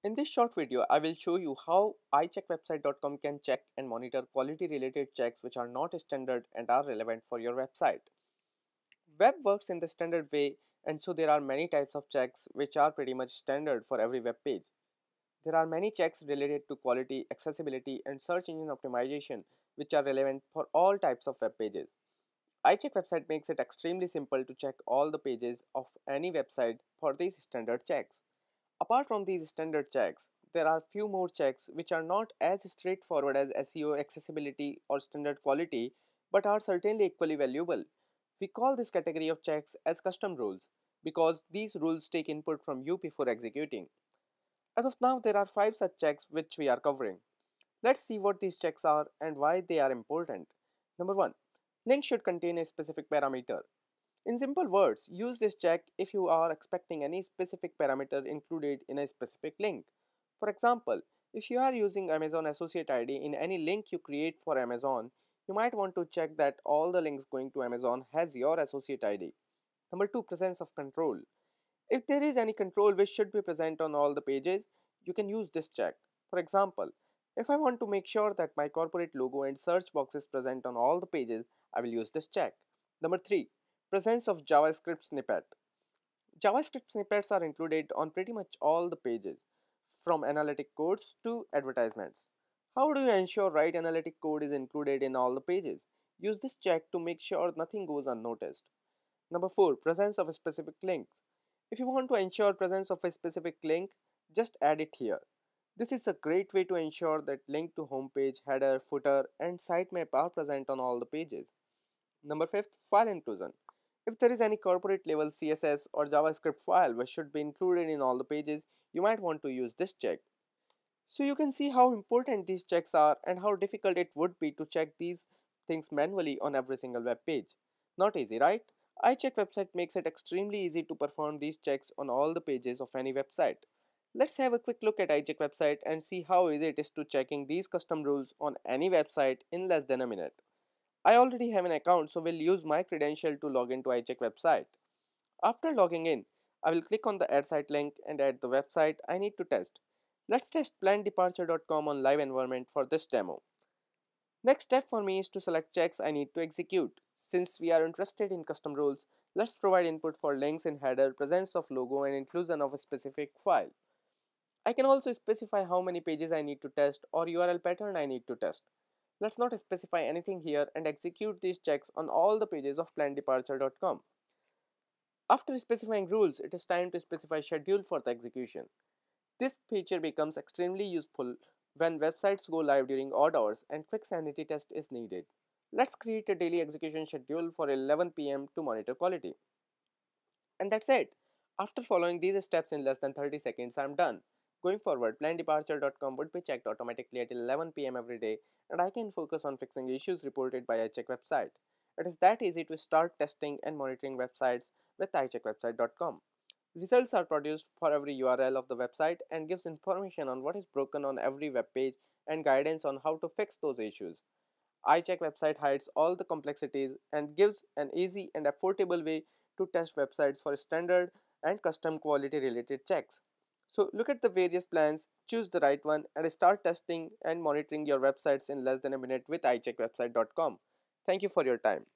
In this short video, I will show you how iCheckWebsite.com can check and monitor quality related checks which are not standard and are relevant for your website. Web works in the standard way, and so there are many types of checks which are pretty much standard for every web page. There are many checks related to quality, accessibility, and search engine optimization which are relevant for all types of web pages. iCheck website makes it extremely simple to check all the pages of any website for these standard checks. Apart from these standard checks, there are few more checks which are not as straightforward as SEO, accessibility, or standard quality, but are certainly equally valuable. We call this category of checks as custom rules because these rules take input from you before executing. As of now, there are 5 such checks which we are covering. Let's see what these checks are and why they are important. Number 1. Link should contain a specific parameter. In simple words, use this check if you are expecting any specific parameter included in a specific link. For example, if you are using Amazon Associate ID in any link you create for Amazon, you might want to check that all the links going to Amazon has your Associate ID. Number 2. Presence of control. If there is any control which should be present on all the pages, you can use this check. For example, if I want to make sure that my corporate logo and search box is present on all the pages, I will use this check. Number 3. Presence of JavaScript snippet. JavaScript snippets are included on pretty much all the pages, from analytic codes to advertisements. How do you ensure right analytic code is included in all the pages? Use this check to make sure nothing goes unnoticed. Number 4. Presence of specific links. If you want to ensure presence of a specific link, just add it here. This is a great way to ensure that link to homepage, header, footer, and sitemap are present on all the pages. Number 5. File inclusion. If there is any corporate level CSS or JavaScript file which should be included in all the pages, you might want to use this check. So you can see how important these checks are and how difficult it would be to check these things manually on every single web page. Not easy, right? iCheck website makes it extremely easy to perform these checks on all the pages of any website. Let's have a quick look at iCheck website and see how easy it is to checking these custom rules on any website in less than a minute. I already have an account, so will use my credential to log into iCheck website. After logging in, I will click on the add site link and add the website I need to test. Let's test plandeparture.com on live environment for this demo. Next step for me is to select checks I need to execute. Since we are interested in custom rules, let's provide input for links in header, presence of logo, and inclusion of a specific file. I can also specify how many pages I need to test or URL pattern I need to test. Let's not specify anything here and execute these checks on all the pages of plandeparture.com. After specifying rules, it is time to specify schedule for the execution. This feature becomes extremely useful when websites go live during odd hours and quick sanity test is needed. Let's create a daily execution schedule for 11 p.m. to monitor quality. And that's it. After following these steps in less than 30 seconds, I'm done. Going forward, plandeparture.com would be checked automatically at 11 p.m. every day, and I can focus on fixing issues reported by iCheck website. It is that easy to start testing and monitoring websites with iCheckWebsite.com. Results are produced for every URL of the website and gives information on what is broken on every web page and guidance on how to fix those issues. iCheck website hides all the complexities and gives an easy and affordable way to test websites for standard and custom quality related checks. So look at the various plans, choose the right one, and start testing and monitoring your websites in less than a minute with iCheckWebsite.com. Thank you for your time.